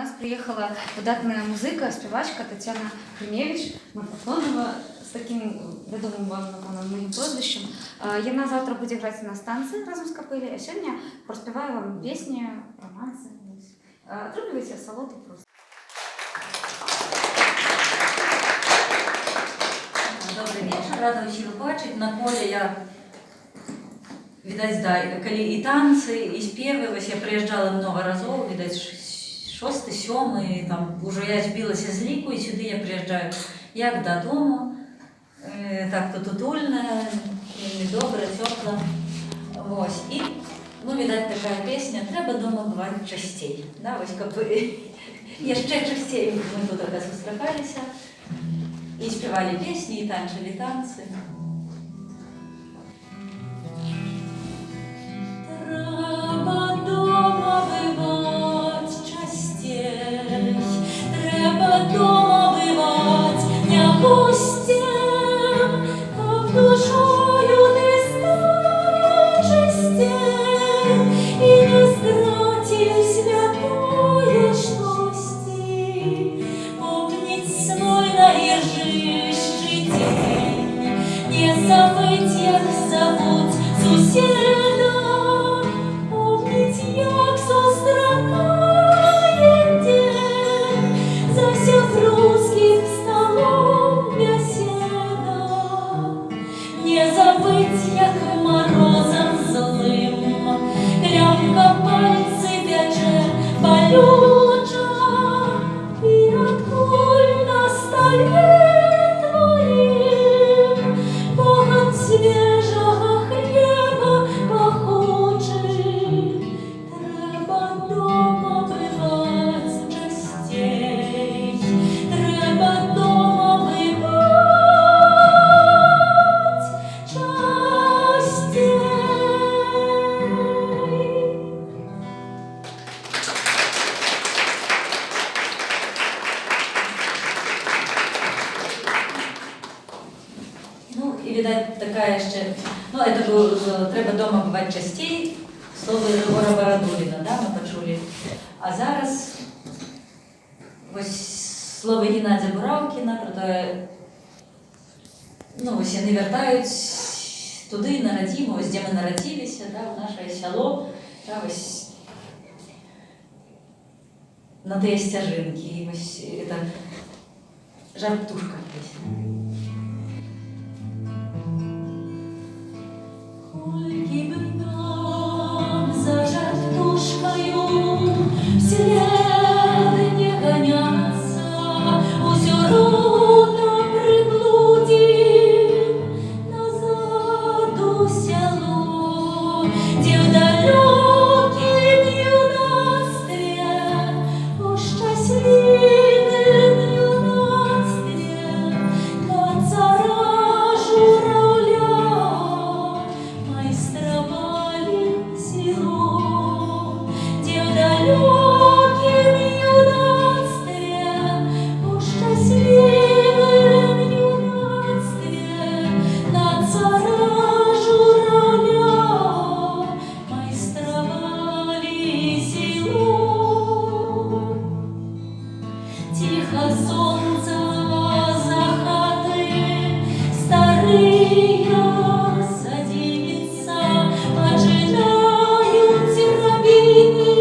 нас приехала выдатная музыка, спевачка Тетяна Гриневич, Мафонова, з таким відомим вам, напевно, моїм прозвищем. Яна завтра буде грати на станції разом з капелі, а сьогодні проспіваю вам пісні, романси. Отрубливайте солоду просто. Добрый вечер, рада усіх бачити. На поле я, видать, да, коли і танці, і співи, ось я приїжджала много разів, видать, 6-й, 7-й, там, уже я збилася з ліку, і сюди я приїжджаю як додому, так тут утульно, добре, тепло. Ось, і, ну, видать, така пісня, треба дома бувати частей, да, ось, как би, я ще частей, ми тут раз зустрічалися. И спевали песни, и танцевали танцы. Треба дома бывать частей, треба дома бывать не гостем, как душою ты стал частей, и не стратил святое счастье, помнить свой наезжий день, не забыть, як зовут сусіда, помнить, як зустракає день, за всіх русских столом бесіда, не забыть, як морозом злим, клямка пальці пече болюча, і откуль на столі свежого хлеба пахучий, треба дома бывать частей, треба дома бывать частей. Ну, і, видать, така ще, ну, это треба дома бувати частей, слово Єгора Бородуліна, да, ми почули. А зараз ось слово Геннадія Буравкіна, про те, ну, ось вони вертають туди, на родиму, ось де ми народилися, да, в наше село, да, ось на те стяжинки, і ось це жар-птушка пісня. Скільки би нам за жартушкою вслед не гоняться, усю руну приблудим назад у село, где в далеким юнацтве, у счастливым юнацтве, на цара журавля майстровали село, где в далеким юнацтве, у счастливым юнацтве, на цара журавля майстровали село. Тихо солнце за хаты старые садится, поджидают терабины,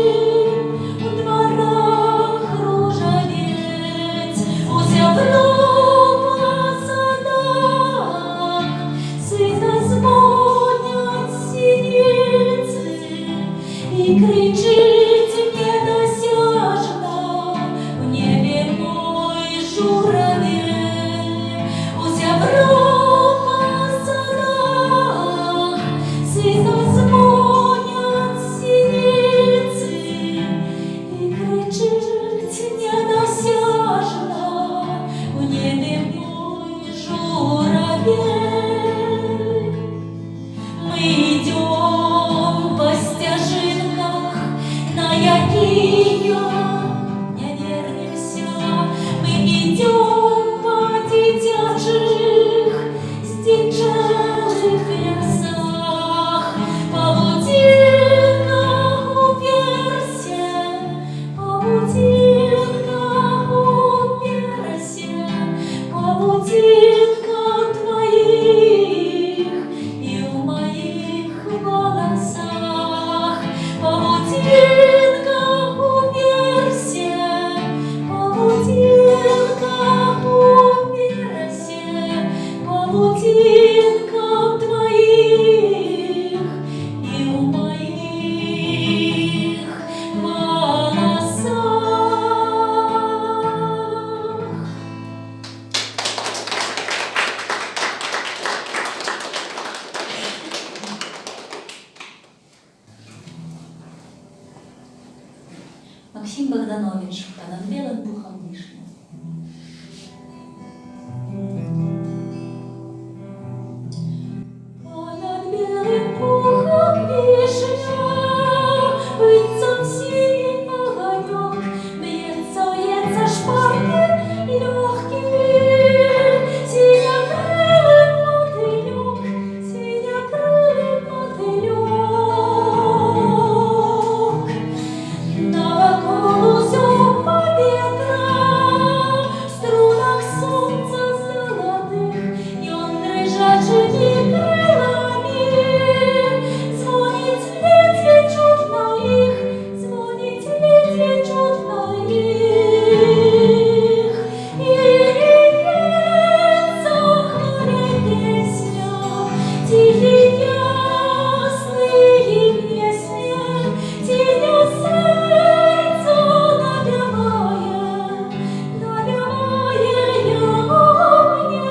в дворах ружавец, у зябров по садах, сыто звонят синицы, и кричит недосяжно в небе мой журавель, у зябров по садах, сыто звонят синицы, и кричит недосяжно в небе мой журавель. Мы идем по стежинках, на якие не вернемся, мы идем по дитячих, здичалых лесах, павутинка у персен, павутинка вишенька над белым пухом вишня. Понад белым пухом вишня, вынцом синий огонек, бьется шпарки легкий, синякрылый мотылек, синякрылый мотылек. Навоколу зёма ветра, в струнах солнца золотых, и он дрыжачими крылами звонит летвичут на их, звонит летвичут на их. И льется хворя песня, тихий ясный песня, тихо сердце напевает, напевает я мне.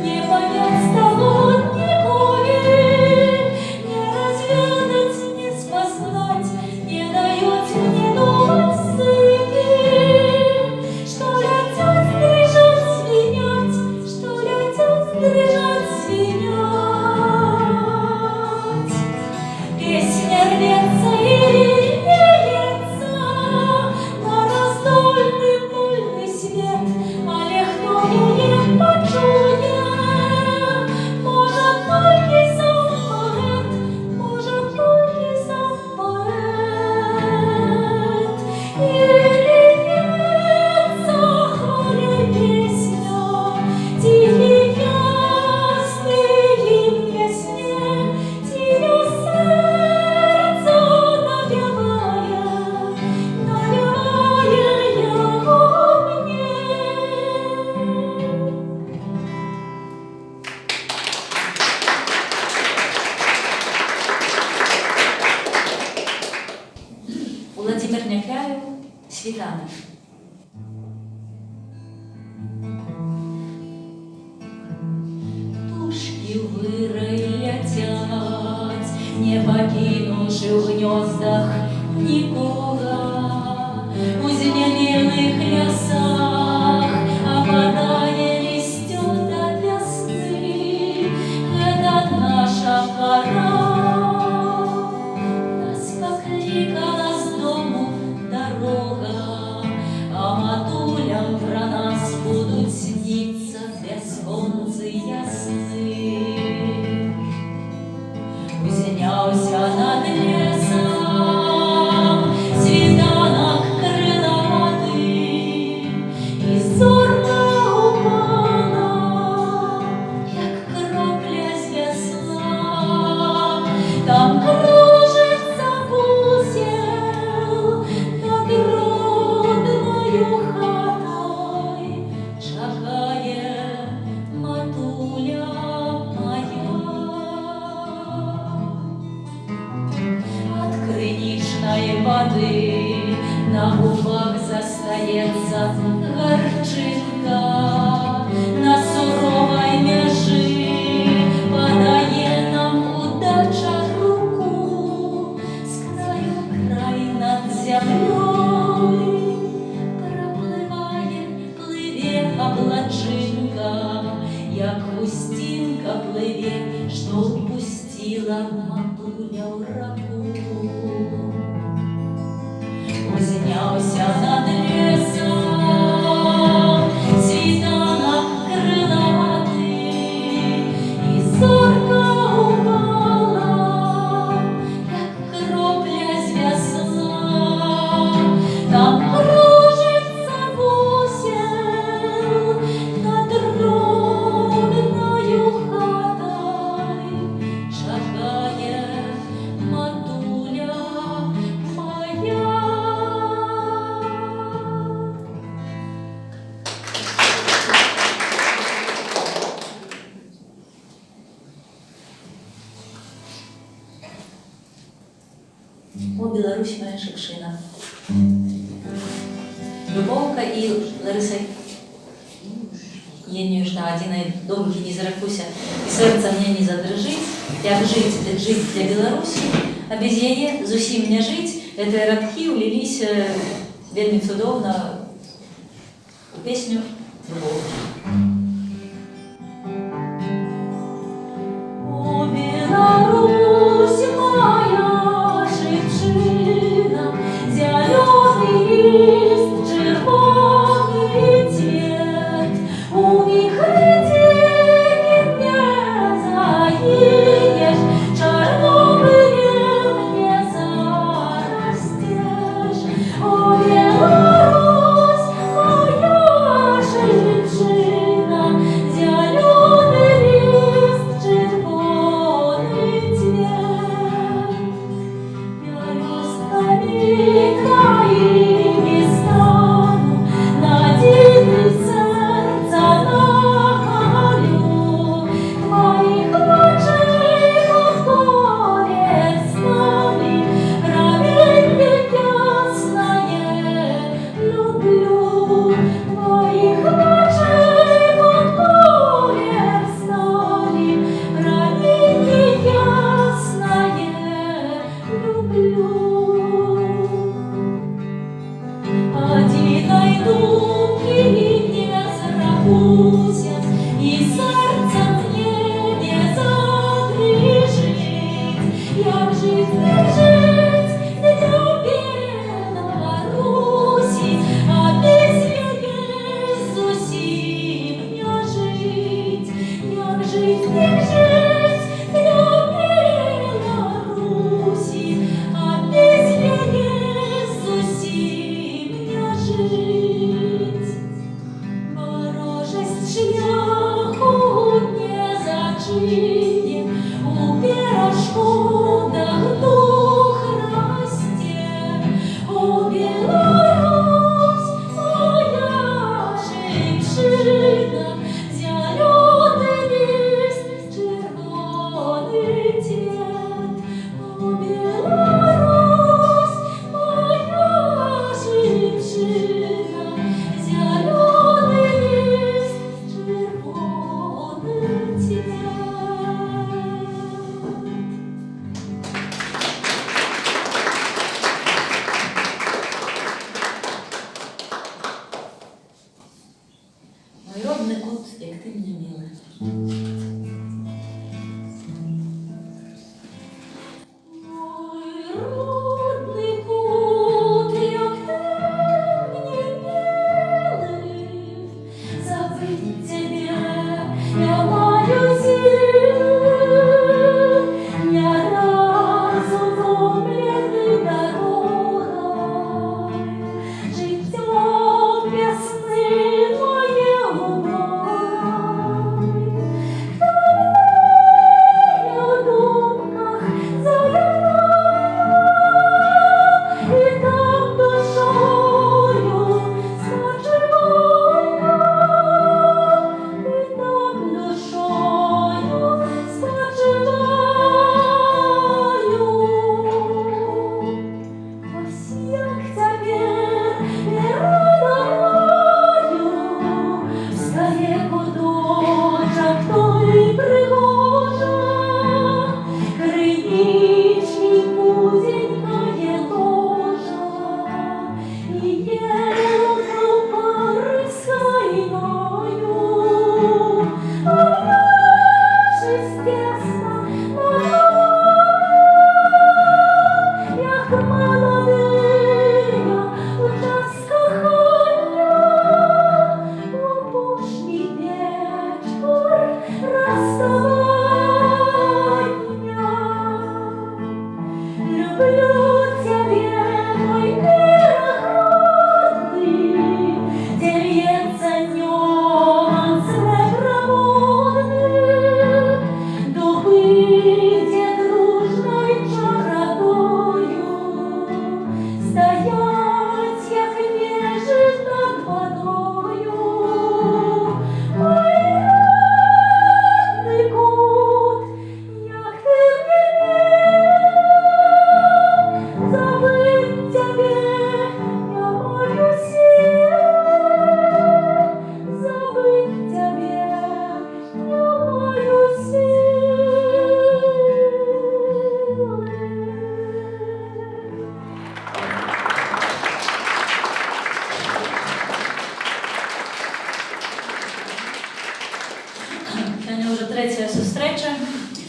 Не понять столотникови, не разведать, не спасать, не дает мне думать сыпи, что летят, дрыжат, звенят, что летят, дрыжат, звенят. Песня рвется и льется на раздольный пыльный свет, а легкому не почуя, может, только сам поэт, может, только сам поэт. И льется хворя песня, тихий ясный песня, тихо сердце напевает, напевает я мне. Владимир Някляєв «Світанок». Тушки вырой летять, не покинувши в гнездах нікого. У знемелых лесах опадає листья до весны. Это наша пора. Нас покликала с дому дорога, а матулям про нас будуть сниться безвонцы ясны. Узнявся над лесом світанок крилатий, і зорка упала, як кропля з весла. Там кружится бусел над родною хатой, чакає матуля моя. От криничной воды на губах застається горчинка, на суровой межи подає нам удача руку. З краю в край над землей пропливає, пливе облачинка, як хустинка пливе, що впустила матуля в раку. Узнявся над лесом світанок крилатий, і зорка упала, як кропля з весла. Там кружиться бусел над родною хатой, чакає матуля моя. О, Беларусь моя шекшина. Любовка і Лариса Євгенівна, один довгий не зракуся, і серце мені не задрожить, як жить для Білорусі, а без яе зусім не жить. этой радхи улились вельмі цудоўна у песню «Любовь». О, Беларусь моя шипшина, зеленый лист, червоный цвет, у вихры денег не заедешь, Чернобылем не зарастешь. О, Беларусь моя шипшина,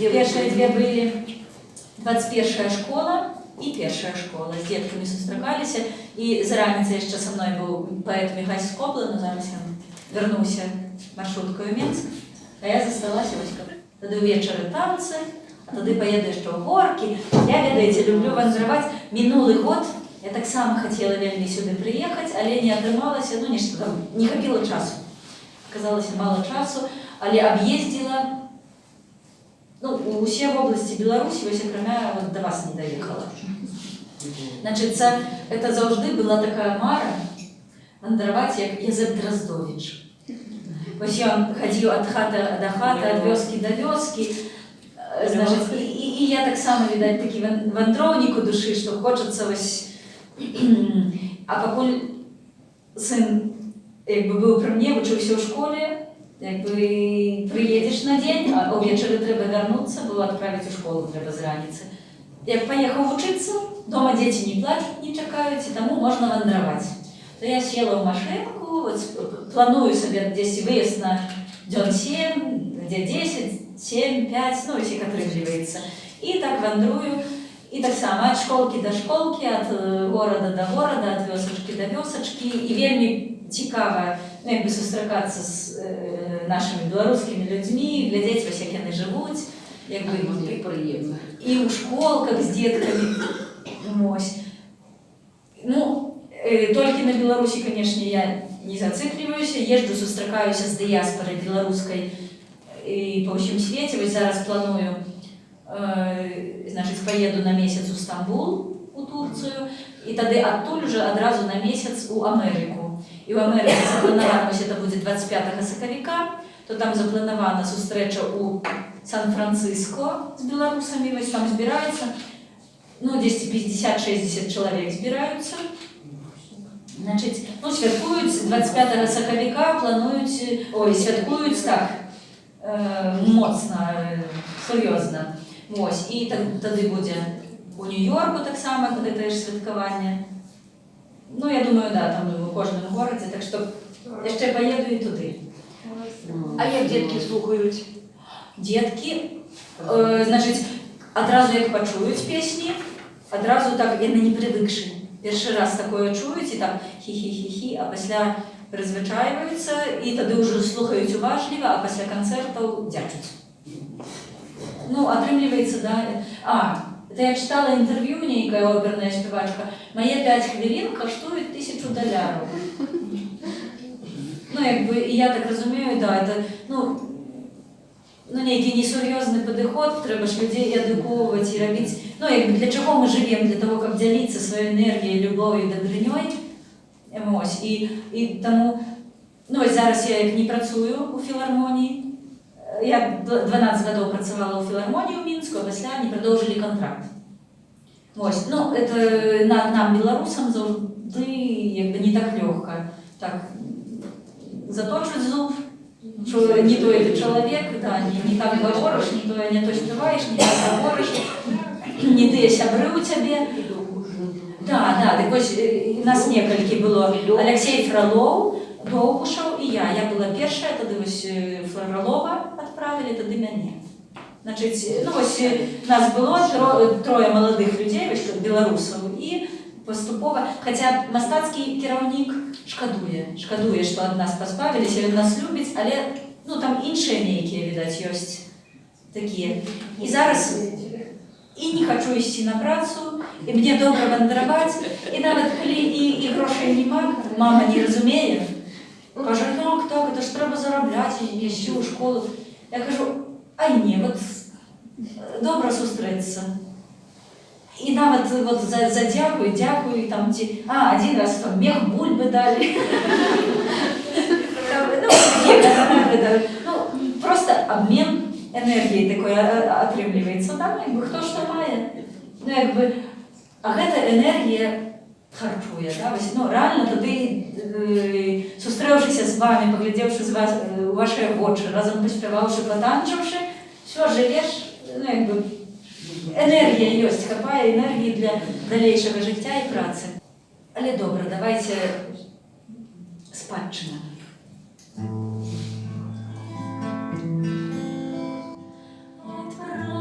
Першыя две былі 21-я школа і першая школа. З дзеткамі сустракаліся. І з раніцы яшчэ са мной быў паэт Міхась Скобла, но зараз ён вярнуўся маршруткаю Менск, а я засталася вось как. Тады ўвечары танцы, а тады паеду яшчэ ў горкі. Я, ведаеце, люблю вандраваць. Мінулы год я таксама хацела вельмі сюды прыехаць, але не атрымалася, ну нешта там, не хапіла часу. Аказалася мала часу, але аб'ездзіла усе вобласці Беларусі, вось акрамя вот да вас не даехала. Значит, это заўжды была такая мара вандраваць, як Язэп Драздовіч. Вось ён хадзіў ад хаты да хаты, ад вёскі да вёскі. Значит, і я таксама, відаць, такі вандроўнік у душы, што хочацца вось... А пакуль сын быў пры мне, вучыўся ў школе, приедешь на день, а увечары трэба вярнуцца, бо адправіць у школу трэба з раніцы. Як паехаў вучыцца, дома дзеці не плачуць, не чакаюць, і таму можна вандраваць. То я села ў машынку, планую сабе дзесьці выезд на дзён 7, дзе 10, 7, 5, ну, як атрымліваецца. І так вандрую, і таксама ад школкі да школкі, ад горада да горада, ад вёсачкі да вёсачкі, і вельмі цікава сустракацца з нашымі беларускімі людзьмі, глядзець, вось як яны жывуць, прыемна. І ў школках з дзеткамі. Ну, толькі на Беларусі, канешне, я не зацыкліваюся, езджу, сустракаюся з дыяспорай беларускай і па ўсім свеце. Вось зараз планую, значыць, паеду на месяц у Стамбул, у Турцыю, і тады адтуль уже адразу на месяц у Амерыку. І ў Амерыцы запланавана, вось это будзе 25 сакавіка, то там запланавана сустрэча ў Сан-Франциско з беларусамі, вось там збіраецца, ну, 50-60 чалавек збіраюцца. Значыць, ну, святкуюць 25 сакавіка, плануюць, святкуюць так, моцна, сур'ёзна. Вось, і тады будзе у Нью-Йорку таксама, гэтае ж святкаванне. Ну, я думаю, да, там у кожным горадзе, так што яшчэ паеду і туды. А як дзеткі слухаюць? Дзеткі, значыць, адразу як пачуюць песні, адразу так, яны не прывыкшы. Першы раз такое чуюць і так хі-хі-хі-хі, а пасля прызвычайваюцца і тады ўжо слухаюць уважліва, а пасля канцэртаў дзячуць. Ну, атрымліваецца, да. Это я читала интервью, нейкая оперная спевачка. Мои 5 хвилин коштуют $1000. Ну, и я так разумею, да, это, ну, нейкий несур'ёзны падыход, трэба ж людзей адукоўваць і рабіць. Ну, для чаго мы живем? Для того, каб дзяліцца сваёй энергіяй, любов'ю, дабрынёй. І таму, ну, зараз я як не працую у філармоніі. Я 12 гадоў працавала ў філармоніі ў Мінску, а пасля не прадоўжылі кантракт. Вось, ну, это нам, беларусам, заўжды не так лёгка. Так, заточваць зуб, што не той ты чалавек, да, не так гаворыш, не то спяваеш, не так гаворыш, не тыя сябры ў цябе. Да, так вось, нас некалькі было. Алексей Фролов, Доўгушаў і я. Я была першая, тады вось Фролова адправілі, тады мяне. Значыць, ну вось нас было трое маладых людзей, вось тут беларусаў, і паступова, хаця мастацкі кіраўнік шкадуе, што ад нас пазбавіліся, ён нас любіць, але, ну, там іншыя нейкія, відаць, ёсць такія. І зараз і не хачу ісці на працу, і мне добра вандраваць, і нават калі і грошай няма, мама не разумее, кажа, так, это ж трэба зарабляць, ісці ў школу. Я кажу, ай не, вот добра сустрэцца. І нават вот за дзякуй, там ці, один раз там мех бульбы далі. Ну, просто обмен энергіяй такой атрымліваецца. Там, хто што мае. Ну, а гэта энергія харчуе, да? Ну, реально тады, сустрэўшыся з вами, паглядзеўшы з вас у вашыя вочы, разам паспяваўшы, патанчыўшы, все, жывеш, ну, энергія ёсць, хапае энергіі для далейшага жыцця і працы. Але добра, давайте спадчына. Отправ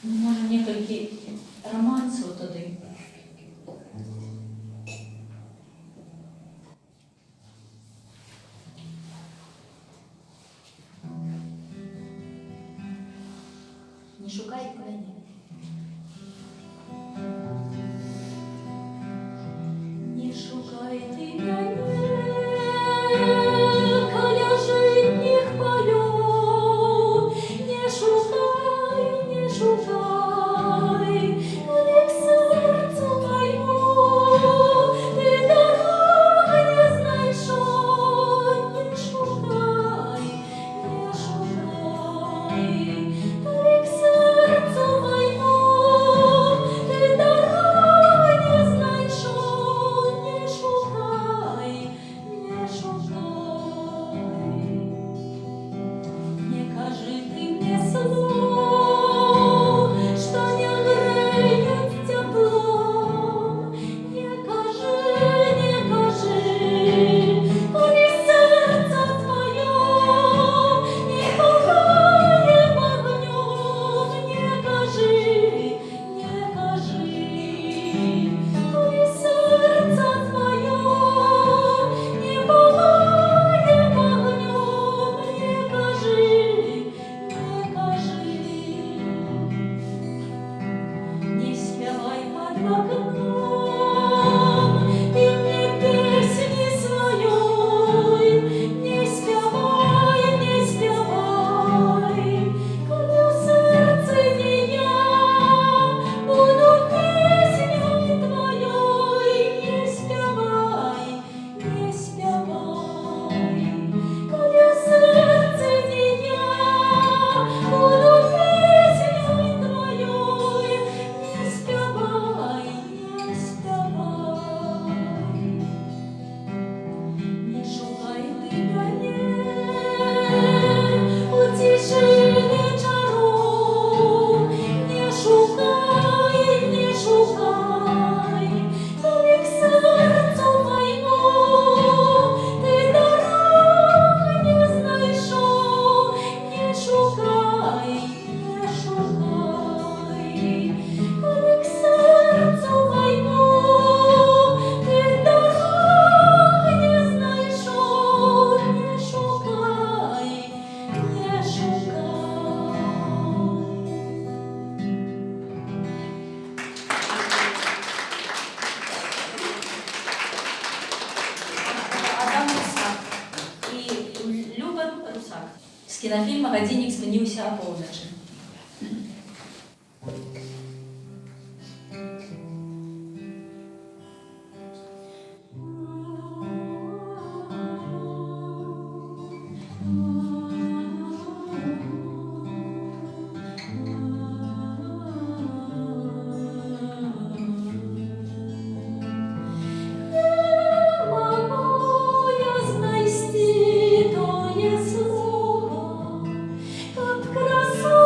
Ну, може, некалькі романсів тоді. Не шукай коня. Не шукай ты коня, коля житних полёв. Не шукай, не шукай, коли к сердцу моему ты дорога не знайшов. Не шукай, не шукай, коли к сердцу моему ты дорога не знайшов. Не шукай, не шукай. Не кажи ты мне слов, что не греет теплом. Не кажи, коли сердце твое не пылает огнем. Не кажи, коли сердце твое не пылает огнем. Не кажи, не спевай под окном ты мне песни своей. Не спевай, коли в сердце не я буду песней твоей. Не спевай, коли в сердце не я буду песней твоей. Не спевай, не шукай ты коней у тишине чаров. Не шукай, коли к сердцу моему ты дорога не знайшов. Не шукай, коли к сердцу моему ты дорога не знайшов. Не шукай. Адам Русак і Люба Русак з кінофільму «Годинник змінився опівночі». Знайти тоє слово, як красу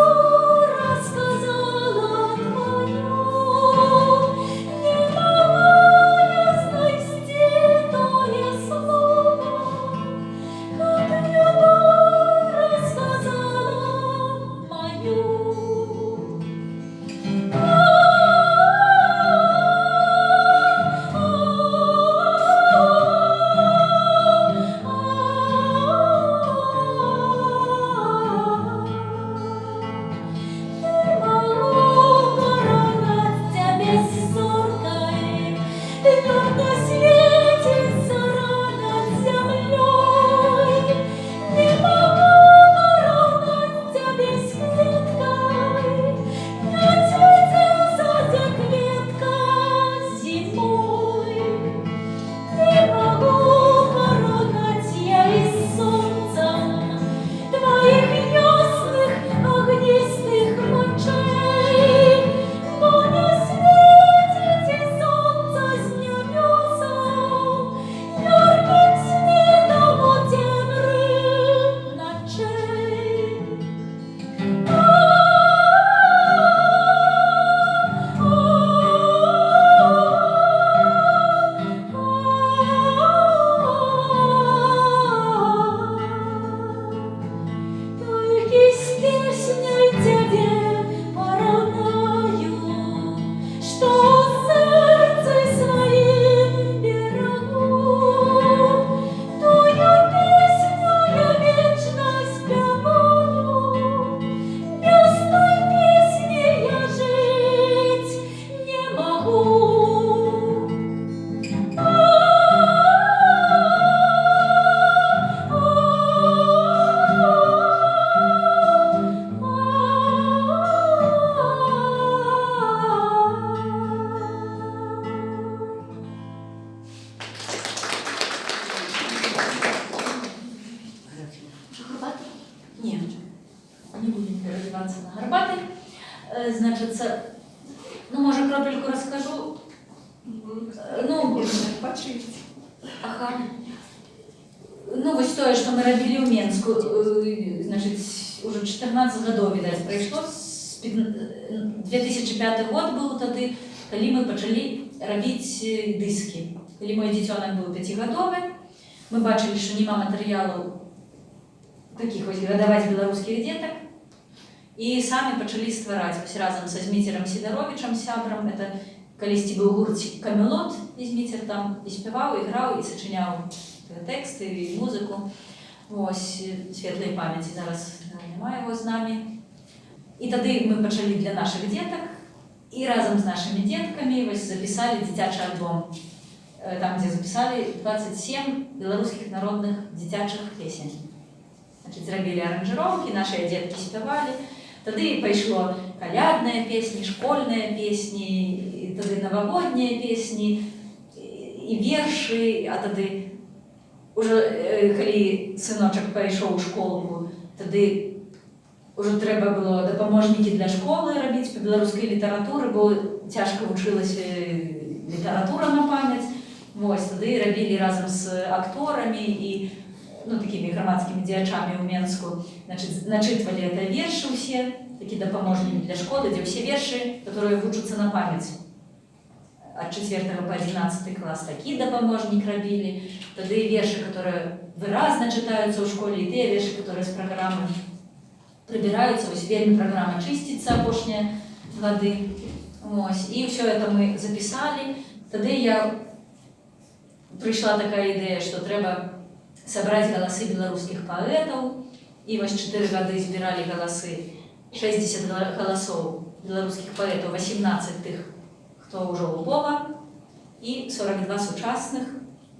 не будем переодеваться на горбатый. Значит, ну, может, кропельку расскажу. Ну, ага. Ну, вось тое, што мы рабілі ў Менску, значыць, уже 14 гадоў, відаць, прайшло. 2005 год быў тады, калі мы пачалі рабіць дыскі. Калі мой дзіцёнак быў 5гадовы, мы бачылі, што няма матэрыялаў такіх вось гадаваць беларускіх дзетак, і самі пачалі ствараць вось разам са Зміцерам Сідаровічам, сябрам. Это калісьці быў гурцік «Камелот», і Зміцер там і спяваў, і граў, і сачыняў тэксты і музыку. Вось, светлай памяці, зараз няма яго з намі. І тады мы пачалі для нашых дзетак, і разам з нашымі дзеткамі вось запісалі дзіцячы альбом, там, дзе запісалі 27 беларускіх народных дзіцячых песень. Значыць, зрабілі аранжыроўкі, нашыя дзеткі спявалі. Тады пайшло калядныя песні, школьныя песні, тады навагоднія песні і вершы, а тады уже калі сыночак пайшоў у школу, тады уже трэба было дапаможнікі для школы рабіць па беларускай літаратуры, бо цяжка вучылася літаратура на памяць. Вось, тады рабілі разам з акторамі і такімі грамадскімі дзеячамі ў Менску. Начытвалі это вершы ўсе, такі дапаможнікі для школы, дзе ўсе вершы, которые вучацца на памяць. От 4 по 11 класс такі дапаможнік рабілі. Тады вершы, которые выразна чытаюцца ў школе, і тыя вершы, которые з праграмы прыбіраюцца. Вось вельмі праграма чысціцца апошнія гады. І ўсё это мы запісалі. Тады прыйшла такая ідэя, што трэба сабраць галасы беларускіх паэтаў. І вось 4 гады збіралі галасы, 60 галасоў беларускіх паэтаў, 18 тых, хто ўжо ў Львова, і 42 сучасных.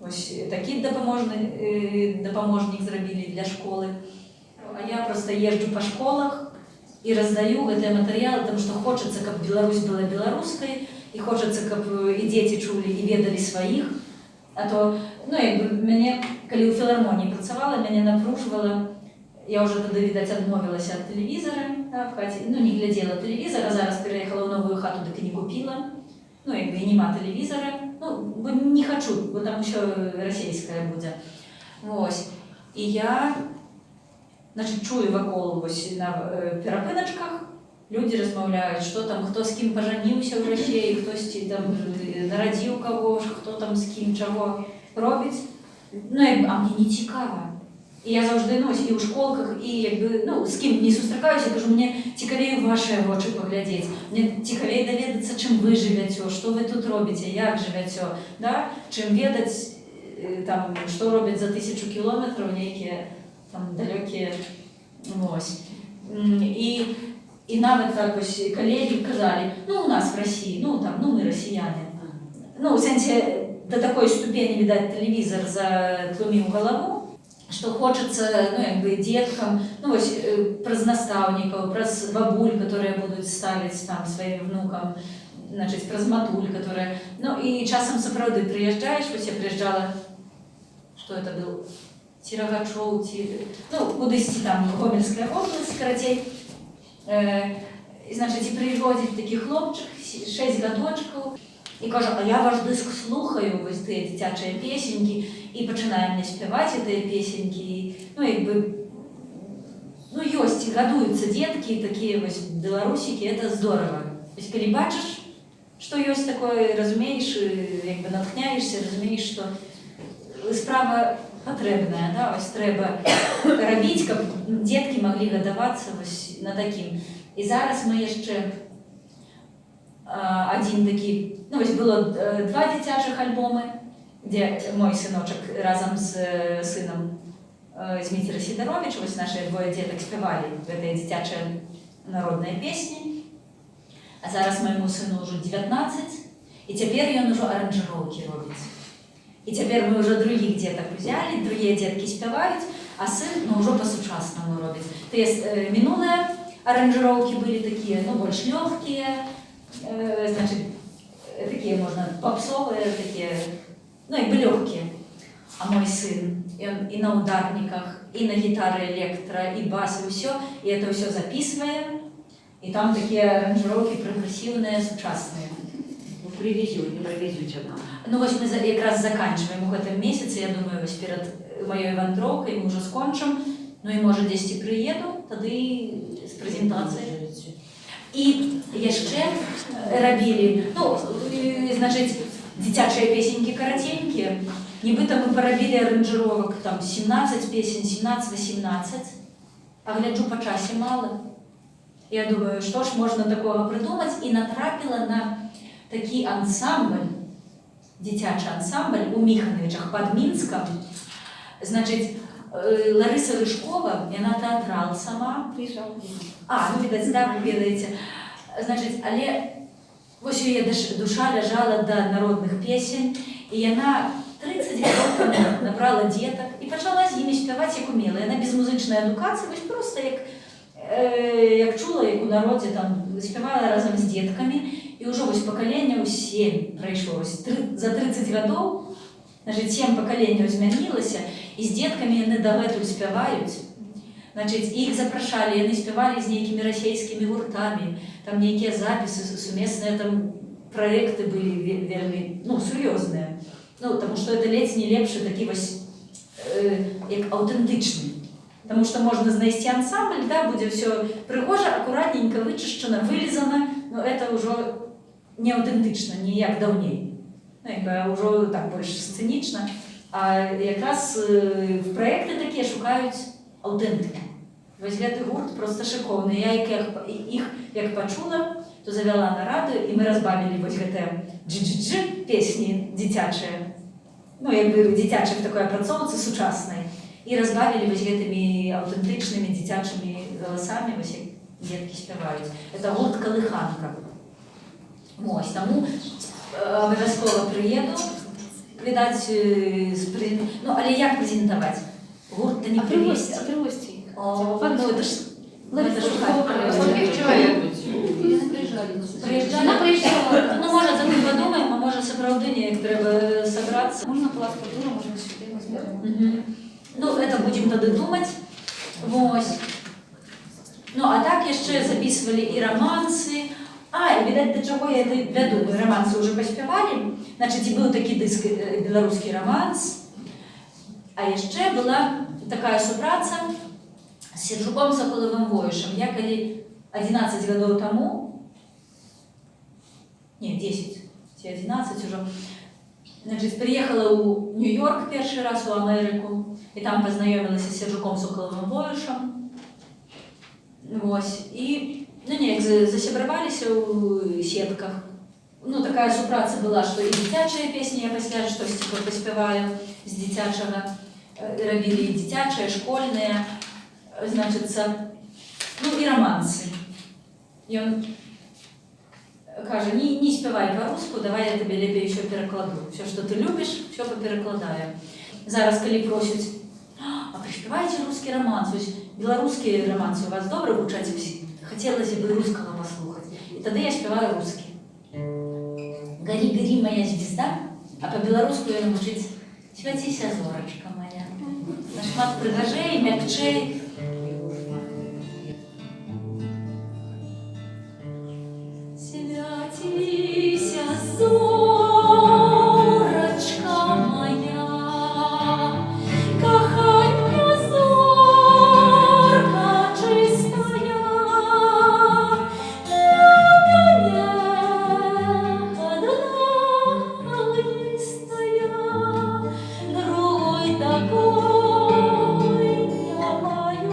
Вось такі дапаможнік зрабілі для школы. А я просто езджу па школах і раздаю гэтыя матэрыялы, тому што хочацца, каб Беларусь была беларускай, і хочацца, каб і дзеці чулі і ведалі сваіх. А то, мяне, калі ў філармоніі працавала, мяне напружвала. Я ўжо тады, відаць, адмовілася ад тэлевізара в хаце, не глядзела тэлевізар, а зараз пераехала ў новую хату, дык і не купіла. І нема тэлевізара, бо не хачу, бо там усё расейскае будзе. Вось. І я, чую вакол на перапыначках, людзі размаўляюць, што там, хто з кім пажаніўся ў Расіі, хтосьці там нарадзіў каго, хто там з кім чаго робіць. А мне не цікава. І я заўжды і ў школках, і з кім не сустракаюся, кажу, мне цікавей вашыя вочы паглядзець, мне цікавей даведацца, чым вы жывяцё, што вы тут робіце, як жывяцё, чым ведаць, што робяць за 1000 кілометраў нейкія далёкія. І нават так калегі казалі, у нас в Расіі, мы расіяне. У сэнсе, да такой ступені, відаць, тэлевізар затлуміў галаву, што хочацца, дзеткам, праз настаўнікаў, праз бабуль, которые будуць ставіць сваім внукам, праз матуль, которые... І часам сапраўды прыязджаеш, вось я прыязджала, што это был, ці Рагачоў, ці... кудысьці там, Гомельская вобласць, карацей. І прыводзіць такі хлопчык, 6 гадочкаў, і кажа, а я ваш дыск слухаю, вось тыя дзіцячыя песенькі, і пачынае мне спяваць гэтыя песенькі. Ёсць, гадуюцца дзеткі, такія вось беларусікі, это здорава. Вось калі бачыш, што ёсць такое, разумееш, натхняешся, разумееш, што справа патрэбная, вось трэба рабіць, каб дзеткі маглі гадавацца вось на такім. І зараз мы яшчэ адзін такі, вось было 2 дзіцячых альбомы, дзе мой сыночак разам з сынам Зміцера Сідаровіча, вось нашыя 2 дзетак спявалі гэтыя дзіцячыя народныя песні. А зараз майму сыну ўжо 19, і цяпер ён ужо аранжыроўкі робіць. І цяпер мы ўжо другіх дзетак узялі, другія дзеткі спяваюць, а сын ўжо па-сучаснаму робіць. Тыя мінулыя аранжыроўкі былі такія, больш лёгкія, такія, можна, попсовыя, такія, лёгкія. А мой сын, ён і на ударніках, и на гитары электро, и бас, и все. И это все записываем. И там такие аранжировки прогрессивные, сучасные. Ну, привезете нам. Ну, вось мы как раз заканчиваем в этом месяце, я думаю, вось перед моей вандроўкай мы уже скончым, ну и может 10 приеду, тады с презентацией. И яшчэ рабілі, ну, значит, дзіцячыя песенькі караценькія, нібыта мы парабілі аранжировок, там 17 песен, 17-18, а гляджу по часе мало. Я думаю, что ж можно такого придумать, и натрапила на такий ансамбль, дзіцячы ансамбль у Міхановичах под Мінском. Значит, Лариса Лышкова, яна тэатрал сама. Приезжала. Ну, видать, да, вы ведаеце. Значит, але вось у яе душа ляжала до народных песень, и яна 30 гадоў таму набрала деток и пачала з імі спяваць як умела. Яна без музычнай адукацыі, вось просто як чула, як у народзе там спявала разам з деткамі, і ўжо вось пакаленняў 7 прайшло. За 30 гадоў, значит, 7 пакаленняў змянілася, і з деткамі яны дагэтуль спяваюць. Значит, іх запрашалі, яны спявалі з нейкімі расейскімі гуртамі, там нейкія запісы, сумесныя там праекты былі вельмі, ну, сур'ёзныя. Ну, потому что это ледзь не лепшы такі вось як аўтэнтычны. Потому что можно знайсці ансамбль, да, будзе все прыгожа, акуратненько, вычышчана, вылизана, но это уже не аўтэнтычна, не як даўней. Ну, уже так больш сцэнічна. А якраз в проекты такія шукаюць аўтэнтыку. Вось гэты гурт просто шыкоўны. Я іх як пачула, то завяла на радыё, і мы разбавілі вось гэтыя джи-джи-джи песні дзіцячыя. Ну, як бы дзіцячыя в такой апрацоўцы сучаснай. І разбавілі вось гэтымі аўтэнтычнымі дзіцячымі галасамі, вось як дзеткі спяваюць. Это гурт «Калыханка». Вось, таму абавязкова прыеду, відаць, ну, але як прэзентаваць? Гурт-то не прывезці. А привозьте их. Ну, это ж шукать. Скольких человек? Она приезжала. Ну, может, за мы подумаем, а может, сапраўды неяк трэба сабрацца. Можно пласкатуру, можно сюда, мы сделаем. Ну, это будем тады думать. Вось. Ну, а так яшчэ записывали и романсы. И, видать, до чего я это вяду. Романсы уже паспявалі. Значит, и был такі дыск беларускі романс. А яшчэ была такая супраца с Сержуком Соколовым Воишем. Я калі 11 гадоў таму, не, 10, ці 11 уже, значит, приехала у Нью-Йорк першы раз, у Америку, и там познаёмілася с Сержуком Соколовым Воишем. Вось. И, ну, неяк засябраваліся ў сетках. Ну, такая супраца была, что и дзіцячыя песні я пасля штосьці паспяваю з дзіцячага. Рабілі і дзіцячыя, школьныя, значится, ну, и романсы. И он кажа, не спевай по-руску, давай я тебе лепей еще перекладу. Все, что ты любишь, все поперекладаю. Зараз, коли просят, а приспевайте русский романс, то есть белорусские романсы у вас добре гучать, хотелось бы русского послухать. И тогда я спеваю русский. Гори, гори, моя звезда, а по-белорусски я гучить святися, зорочка моя. На шмат пригажей, мякчей. Святися, зорочка моя, кохання зорка чистая, для меня одна листая, другой такой я моя.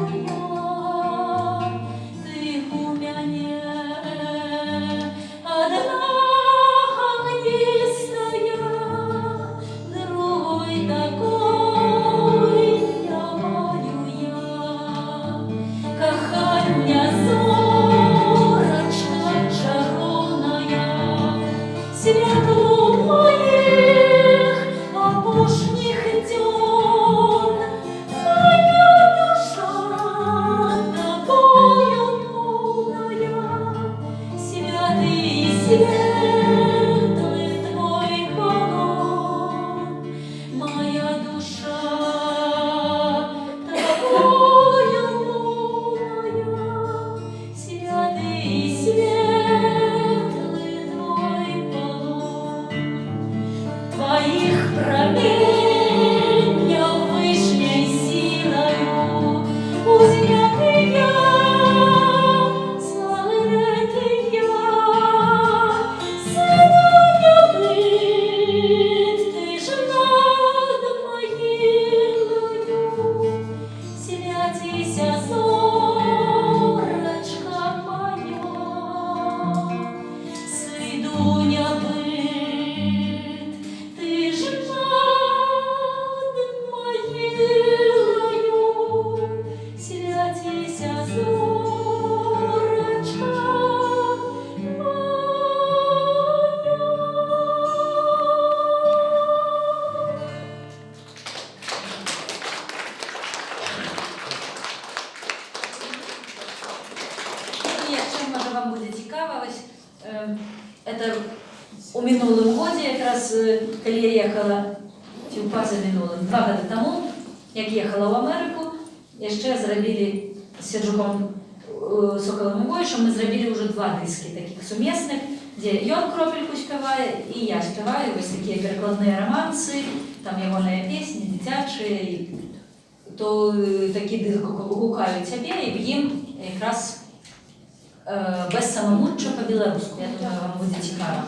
вам буде цікаво, ось, це у минулому годі, якраз, коли я їхала, чи позаминулим, 2 роки тому, як їхала в Америку, ще зробили з Сержуком Соколом і Бойшем, ми зробили вже 2 диски таких сумісних, де він кропельку співає і я співаю, ось такі перекладні романси, там його пісні, дитячі, то такі диски гукають себе, і в їм якраз без самомуччя по-білоруську. Я думаю, вам буде цікаво.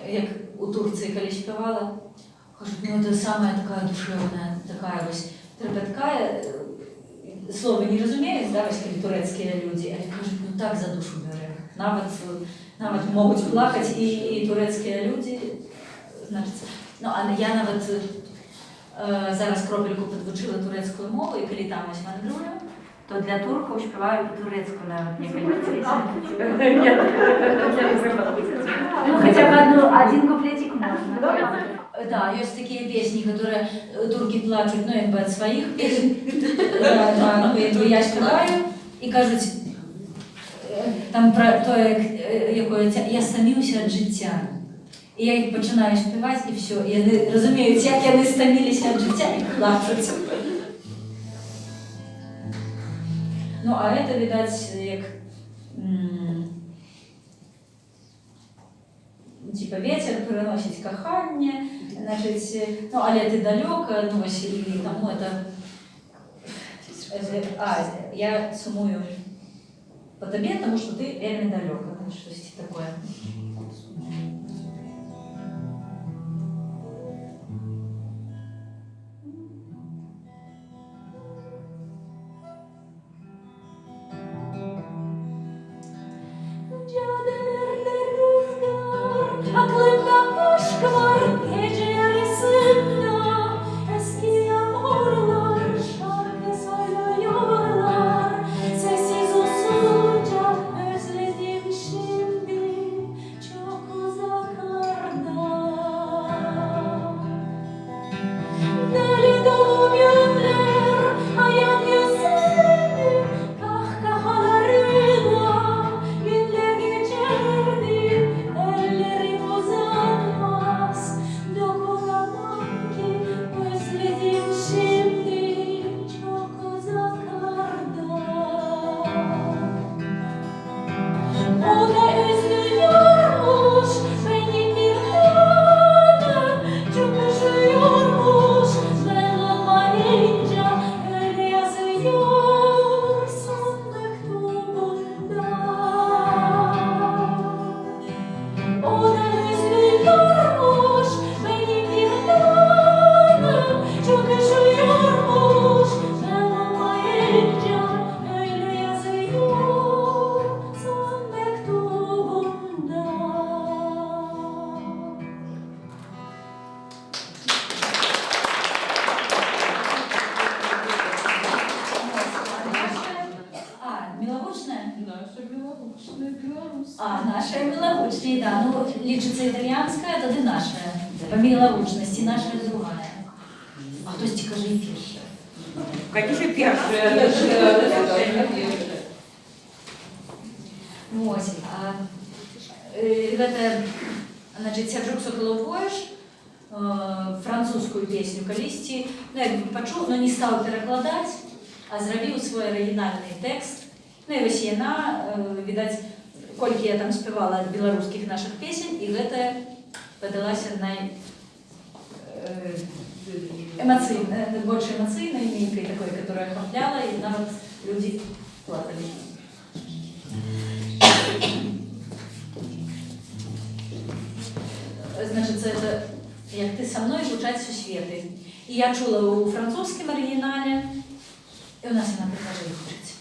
Як у Турції, коли співала, кажуть, ну це саме така душевна, така ось трепеткая. Слово не розуміють, да, ось коли турецькі люди, але кажуть, ну так за душу бере. Навіть можуть плакати і турецькі люди. Значить, ну, а я навіть зараз кропельку підвчила турецькою мовою, і коли там ось мандрую, то для турків співаю по-турецьку навіть кілька пісень. Ну, хотя бы один куплетик можно. Да, есть такие песни, которые турки плачут, ну, якби от своих песен. Да, я співаю і кажуть, там про те, якою я стомився від життя. І я їх починаю співати, і все. І вони розуміють, як вони стомилися від життя, і плачуть. Ну, а это, видать, як типа ветер переносить кохання, значить, ну, але ти далеко, ну, ось, і тому я сумую по тобі, тому що ти реально далеко, щось таке. А, наша миловучнее, да. Ну, лічиться італіянська, тоді наша. По миловучності, наша другая. А хтось ті каже і перша. Конечно, первая. Ось. Ребята, значить, Серджук Соколовойш, французскую песню «Калісті», ну, якби почув, но не став перекладати, а зробив свій оригінальний текст. Ну, і ось яна, видать, колькі я там співала білоруських наших песен, і гэта падалася больше эмоційной, нейкой такой, которая охопляла, и нават люди плакали. Значит, это «Як ты со мной» звучать сусветы. И я чула у французском оригинале, и у нас она предложила жить.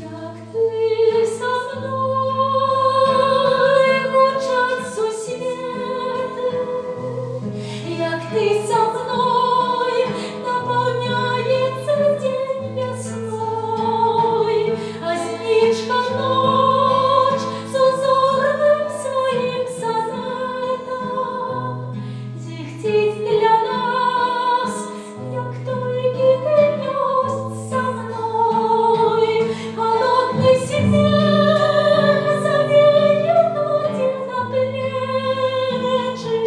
Як ти со мною звучать сусвети, як ти со мною наполняється день весною, а снічка ночь з узорним своїм сонетом зіхтіть для нас, як той гіденість со мною. Холодный снег завеет воде на плечи,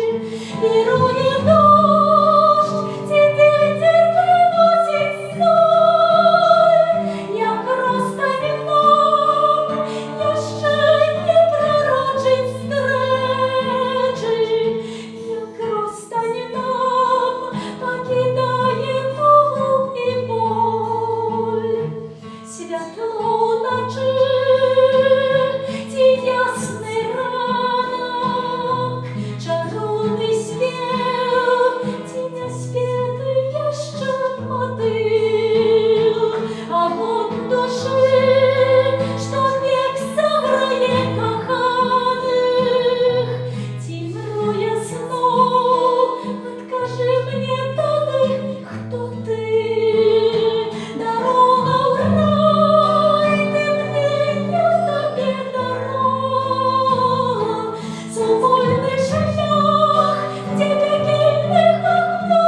берует дождь, тебе приносит сной, як розтане нам, яще не пророчить встречи, як розтане нам, покидає тугу і боль. Святло ночи, ті ясний ранок, чарівний спів, ті не спітий ще мотив, огонь души, що век сограє коханих, ті мрує знов, откажи мені тоді, хто ти, дорога в рай, темнення тобі дорога, сумойний шлях, де пекельних окно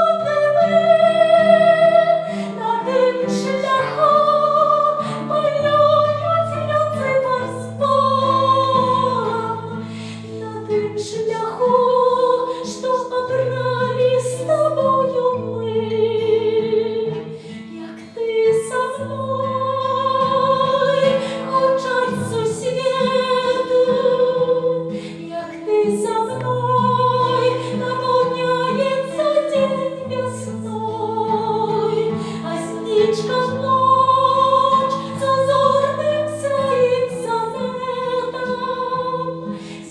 на тим шляхом малюють Люцифер спон, на тим шляху, що обрали з тобою ми. Як ти со мною хочуть сусвіти, як ти со мною наповняється день весною, а снічка ночь з озорним своїм сонетом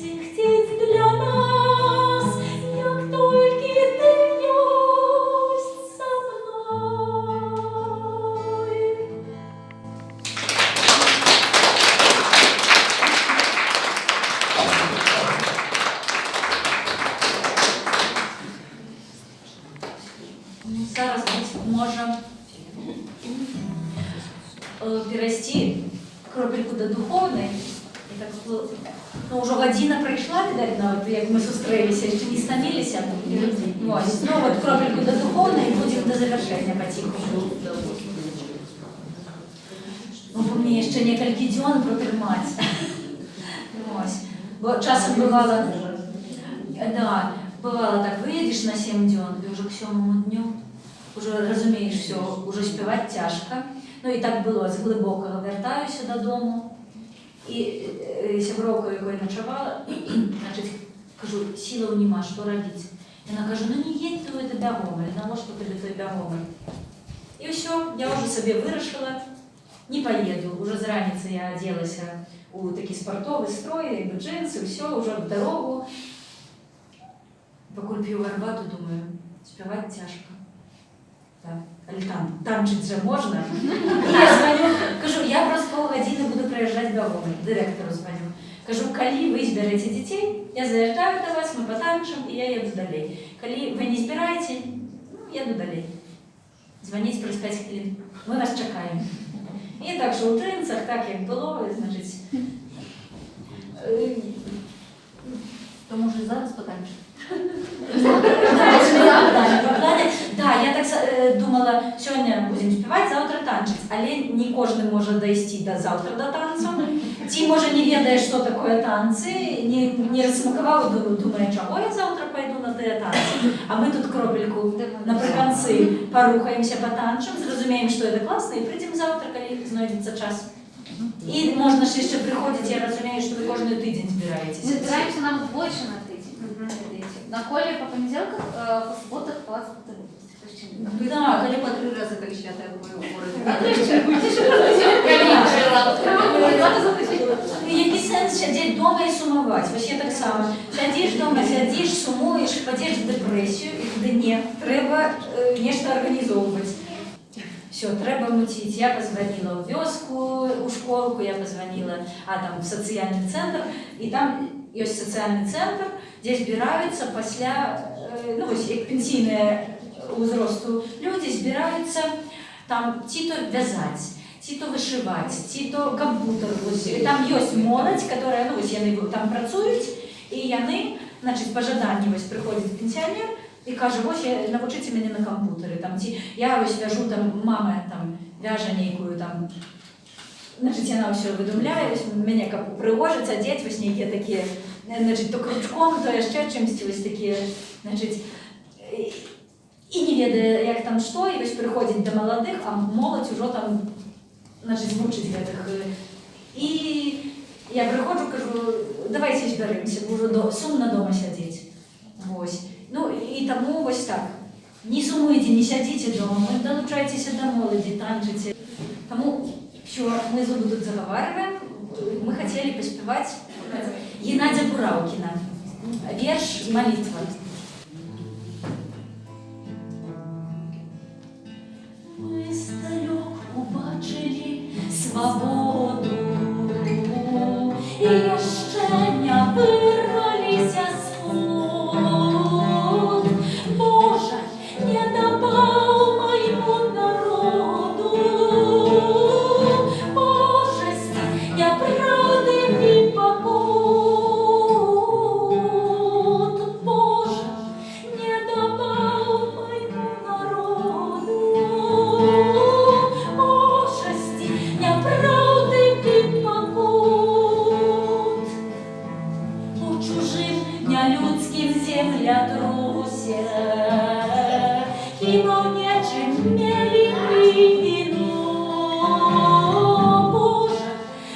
зіхтіть для нас, як тільки ти єсть со мною. Зараз ми можемо перейти кропельку до духовної. І так, ну, вже година пройшла, видать, от, як ми зустрілися, ще не стомилися. Ось. Ну, от кропельку до духовної і будемо до завершення потихоньку. Ну, бо мені ще некілька днів протримати. Ось. Бо часом бувало, да, бывало так, выедешь на 7 дней, и уже к 7-му дню уже розумієш все, уже співати тяжко. Ну і так було, з глибокого вертаюся додому. І сябровка, якою ночувала, значить, кажу, сил нема, що робити? Вона каже, ну не їдь ти в Бягомель, на ложку тобі той Бягомель. І все, я вже собі вирішила, не поеду. Уже з раницы я оделася у такий спортовий строй, джинсы, все, уже в дорогу. Покуль п'ю арбату, думаю, співати тяжко. Так. Але танчить же можна. І я дзвоню, кажу, я просто полгодини буду приїжджати до Гомель. Директору дзвоню. Кажу, коли ви зберете дітей, я заїжджаю до вас, ми потанчимо, і я їду далі. Коли ви не збираєте, ну, їду далі. дзвоніть праз 5 хвилин. Ми вас чекаємо. І так що у джинсах, так як було, значить. То може зараз потанчити? Да, я так думала, сьогодні будемо співати, завтра танчить, але не кожен може дойти до завтра до танцю. Ті, може, не ведає, що таке танці, не розсмакував, думає, чого я завтра пойду на те танці. А ми тут кропельку наприкінці порухаємося, потанчимо, зрозуміємо, що це класно, і прийдемо завтра, коли знайдеться час. І можна ще приходити, я розумію, що ви кожен тиждень збираєтесь. Мы собираемся нам больше на тысяч. На коле по понеделькам, по субботах в Палаце культуры. Да, Коли по 3 рази кричати в городі. який сенс сидіти вдома і сумувати? Ось я так само. Сидиш вдома, сидиш, сумуєш, впадеш в депресію, і туди ні, треба нечто організовувати. Все, треба мутити. Я позвонила в вёску, у школку, я позвонила в соціальний центр, і там є соціальний центр, де збираються після, як пенсійне возрасту люди збираються там ті-то в'язати, ті-то вишивати, ті-то комп'ютер. Там є молодь, яка, вони там працюють, і вони, значить, по жаданню приходить пенсіонер, і каже, ось навчите мене на комп'ютері. Я ось в'яжу, мама в'яже нейкую, значить, вона все видумляє, ось мене пригожить, одеть, ось нейкі такі, значить, то крючком, то ще чимось, ось такі, значить, і не ведає, як там що, і ось приходить до молодих, а молодь уже там, значить, мучить гэтых. І я приходжу, кажу, давайте зберемося, бо вже сумно дома сидіти. Ось. І тому ось так. Не сумуйте, не сидите дома, долучайтесь до молоді, танчите. Тому все, ми зубы тут заговариваем. Мы хотели поспевать Геннадия Бураукина. Верш «Молитва». Мы здалёк убачили свободу, и еще не вырвалися з вод. Боже, не добав моему народу, Боже, я правды не покут. Боже, не добав моему народу, Боже, я правды не покут. У чужим нелюдским землятрусе кино нечем мели вино. Боже,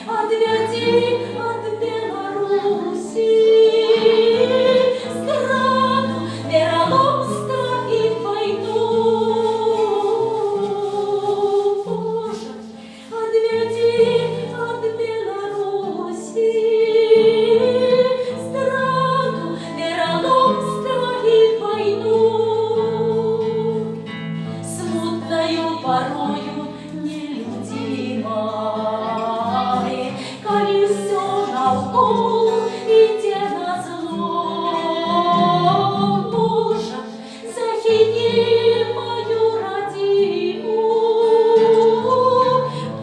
отведи от Беларуси страну вероломства и войну. Боже, отведи от Беларуси страну вероломства и войну. Смутною порою нелюдимой, коли все навколо иде назло. Боже, захини мою родимую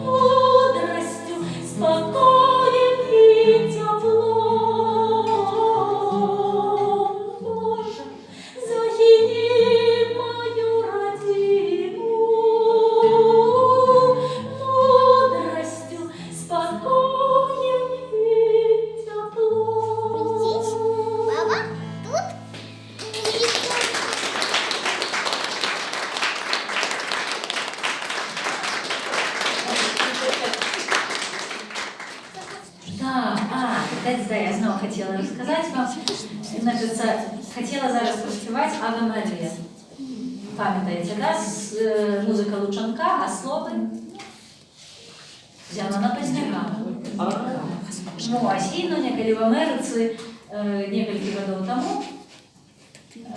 мудростью, спокоем и теплом. Боже, захини мою родимую мудростью, спокоем и теплом. Баба, тут? Да, я знову хотіла розказати вам. Значить, хотіла зараз проспівати «Аве Марія». Пам'ятаєте, да? Музика Лучанка, а слово взяла на Позняка. Ось, і, неколи в Америці, несколько годов тому,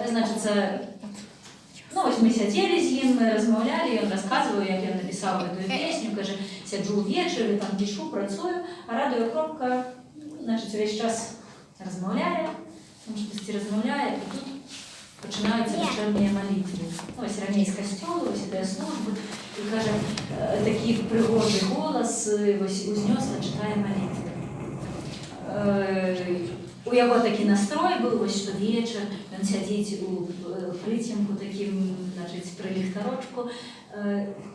значить, ось ми сиділи з ним, розмовляли, і він розказував, як я написав цю пісню, каже, сиджу ввечері, там пишу, працюю, а радіокропка, значить, весь час розмовляє, тому що розмовляє, і тут починаються вечірні молитви. Ну, ось раней з костьолу, ось іде служби, і каже, такий пригожий голос, ось узнесла, читає молитви. У яго такі настрой був, ось що вечір, він сидить у притінку таким, значить, при ліхтарочку,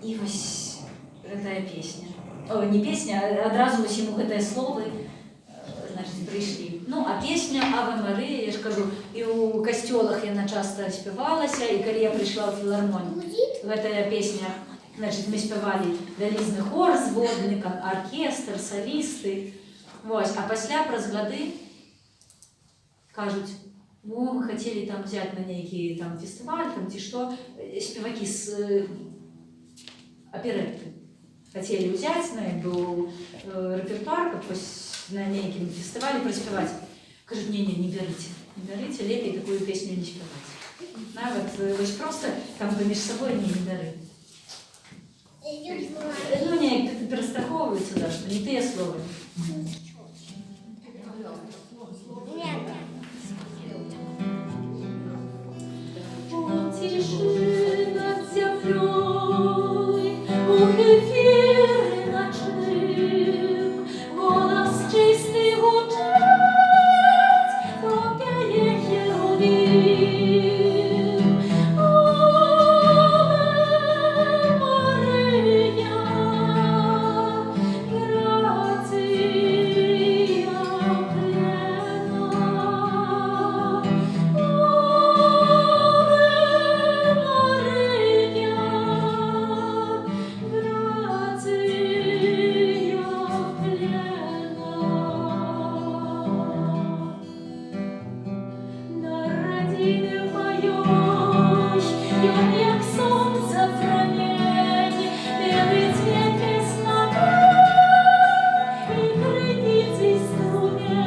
і ось гэтая песня. О, не песня, а одразу ось йому гэтае слово, значить, прийшли. Ну, а песня «Аве Марія», я ж кажу, і у костьолах яна часто співалася, і коли я прийшла в філармонію, гэтая песня, значить, ми співали вялізний хор з водником, оркестр, солісти. Ось, а після праз годы кажуть, ну, ми хотіли там взяти на некий там фестиваль, там ці що, співаки з оперетти. Хотели взять, ну, был репертуар, как на неким фестивале проспевать. Кажут, не берите, лепей такую песню не спевать. Да, вот просто там поміж собой не бери. Ну, не, как-то перестраховываются, да, что не те слова. Тиши над землей, ефір ночним, голос чистий гучить, проп'яє херувим. Аве Марія, грація плена. Як сонце промінь, білий цвіт весна, і критиці струмень.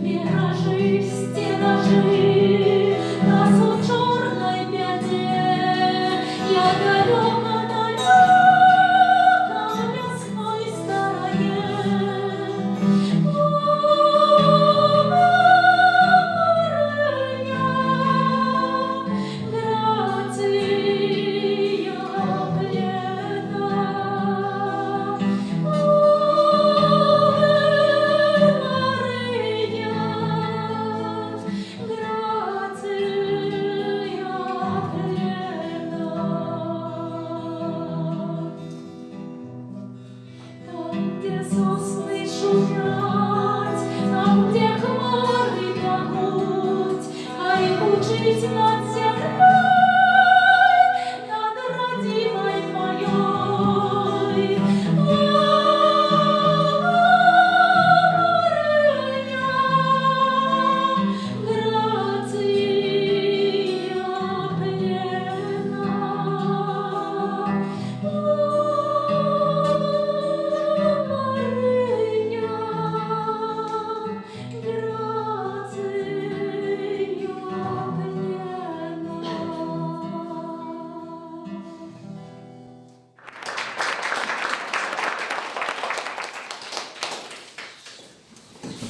Миражи, стелажи, нас у черной беде, я далеко на лесной стороне. Там, где сосны шумят, там, где хмары плывут, а их учить над землей, над родимой моей.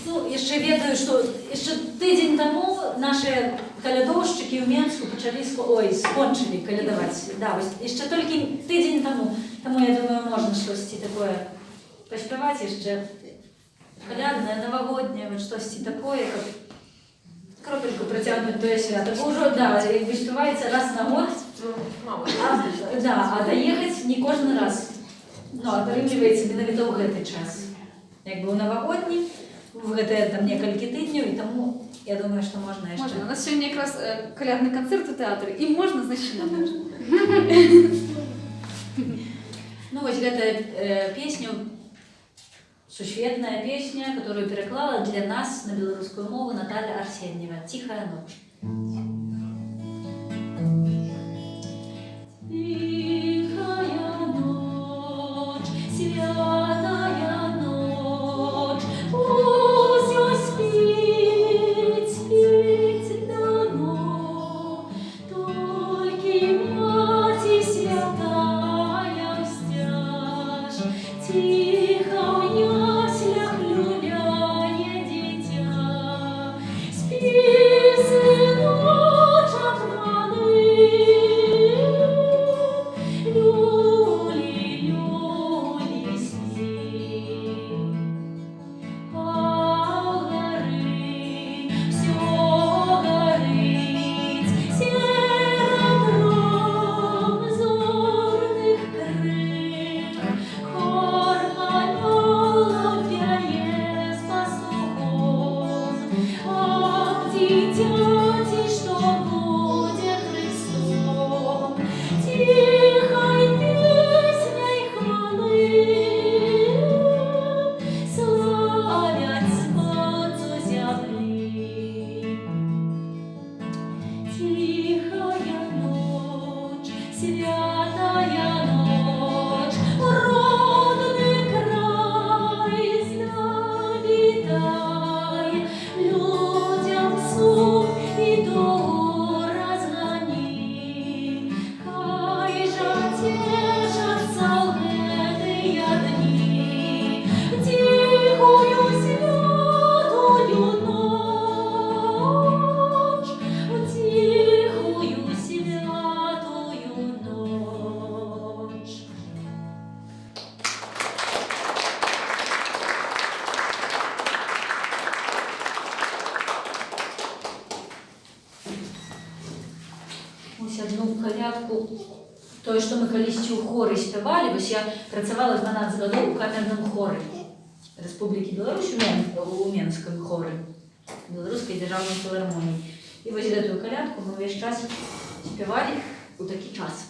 Ну, яшчэ ведаю, што яшчэ тыдзень таму нашы калядоўшчыкі ў Менску скончылі калядаваць. Да, вось яшчэ толькі тыдзень таму. Таму я думаю, можна штосьці такое паспяваць яшчэ каляднае, навагодняе, вот штосьці такое, каб кропельку працягнуць тое свята. Бо ўжо, да, як бы спяваецца раз на год, а даехаць не кожны раз. Ну, атрымліваецца менавіта ў гэты час. Як бы ў навагодні, в гэтыя там некалькі тыдняў, і таму я думаю, што можна яшчэ. Можна. У нас сьогодні якраз колядний концерт у театрі. І можна, значить, не можна. Ну, вось гэтая песня, сусветная песня, которую переклала для нас на беларускую мову Наталья Арсеньева «Тихая ночь». дитяті, що буде Христом. Тихай пісня й хвали, славять Спасу землі. Тихая ночь, святая ночь, родный край завитай, людям сум и тугу разгони. Хай же тешатся в гэтыя дни, тихую святую ночь, тихую святую ночь. Ось одну колядку, той, що ми колись у хорі співали, ось я працювала 12 років у камерному хорі Республіки Білорусь, у Менському хорі Білоруської державної філармонії. І ось цю колядку ми весь час співали у такий час.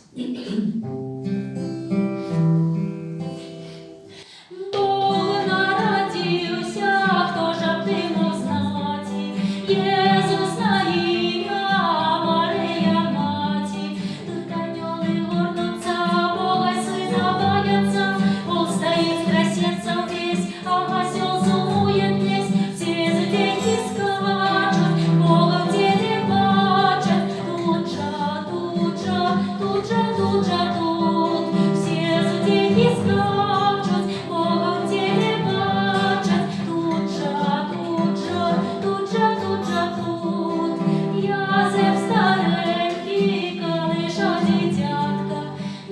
Бог народився, хто ж б ти мог знати, Єсус на ім'я, Марія маті. Тут анёлы горнутся, Бога Сына боятся, Бог стоит, трясется весь, а осел сумует весь. Все дети скачут, Бога в деле бачат, тут же, тут же, тут же, тут же, тут. Все дети скачут, Бога в деле бачат, тут же, тут же, тут же, тут же, тут. Язев старенький, колыша дитятка,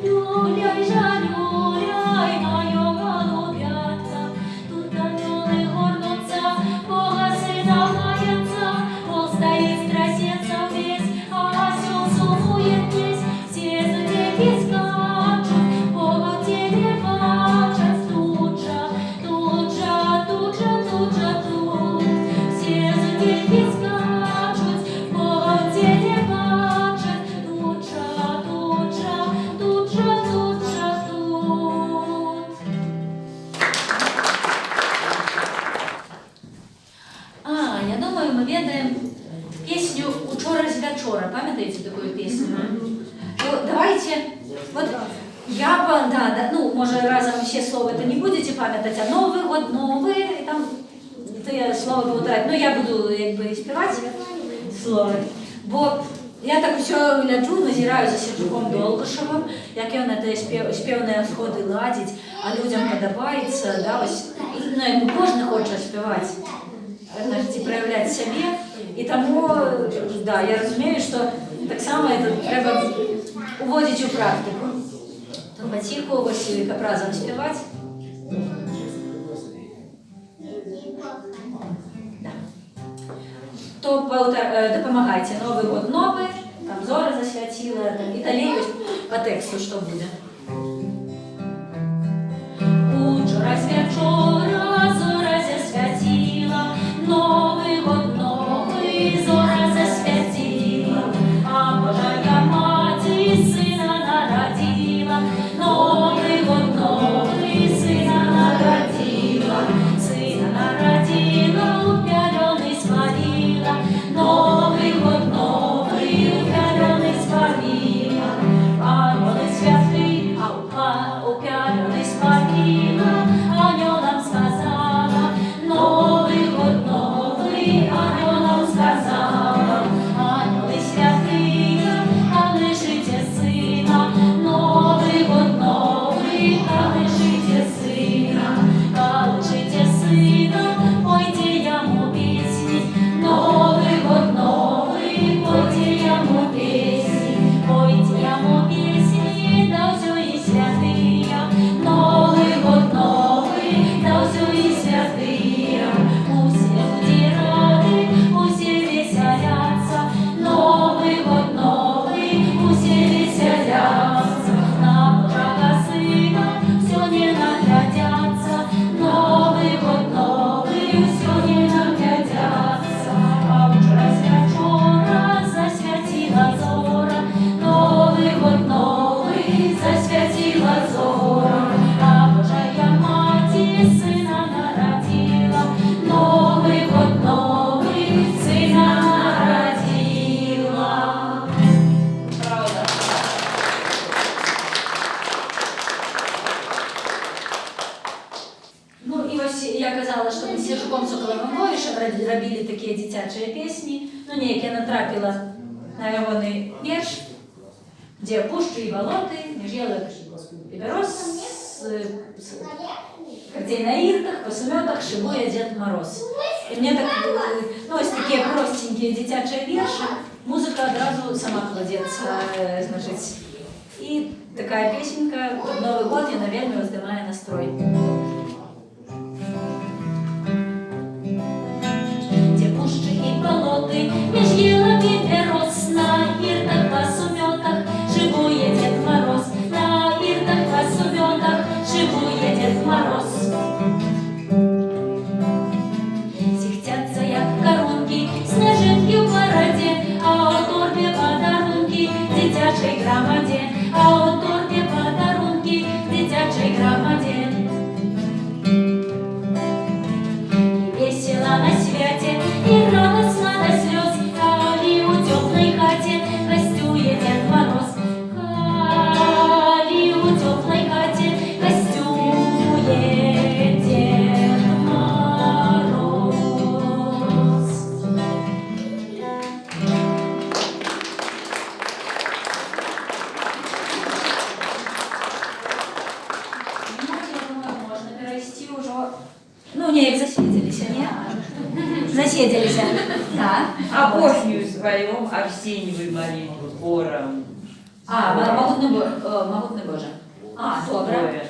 люляй же, люляй, моё голубятка. Тут анёлы горнутся, Бога Сына боятся, Бог стоит, трясется весь, а осел сумует весь. Все дети скачут, Бога в деле бачат, тут же, тут же, тут же, тут же, тут. Все дети скачут, Бога в деле бачат, тут же, тут же, тут же, тут же, тут. Я думаю, мы ведаем песню «Учора з вечора». Пам'ятаєте такую песню? Ну, давайте, вот я бы, да, ну, может, разом все слова это не будете пам'ятати, а Новый год, новый, и там ты слово повторять. Ну, я буду, якби, співати слово. Бо я так все гляджу, назираю за Сержуком Долгошевим, як він це співні сходи ладить, а людям подобається, да, ось, ну, якби кожен хоче співати. Ці проявляти себе. І тому, да, я розумію, що так само це треба уводити у практику. То потиху ось як разом співати. Да. То допомагайте. Новий год новий, там зоря засвятила, там, і далі ось по тексту, що буде. Учора з вечора зоря засвятила, Новий год новий зоря засвятила, а Божая Маті Сина народила, Новий год новий Сина народила, Сина народила, уп'ярений сварила, Новий год новий уп'ярений сварила, ангели святий, а уп'ярений сварила, анёлам казала, што мы з Сержуком Соколовым Ловішем рабілі такія дзіцячыя песні. Ну, неяк я натрапіла на ягоны верш, дзе пушчы і балоты, між елак і бярос, где на іртах, по сумётах шибуе Дед Мороз. І мне так, ну, ось такія простенькія дзіцячыя вершы, музыка адразу сама кладецца, значыць. І такая песенка, под Новый год яна вельмі уздымае настрой. Где пушчы і балоты, між елак і бярос, на іртах па сумётах шибуе Дед Мороз, на іртах па сумётах шибуе Дед Мороз. Зіхтяться, як коронки, снежинки в бороде, а у торбе подарунки дитячей громаде, а у торбе подарунки дитячей громаде. И весело на святе, и радостно до слез, Кали у теплой хате гостюет Дед Мороз, Кали у теплой хате гостюет Дед Мороз. Ну, я думаю, можна перейти уже. Ну, неяк засідзеліся, не? Засідзеліся. Так. А Божню своем Арсеньевой молитву хором. А, могутний Боже. А, добре.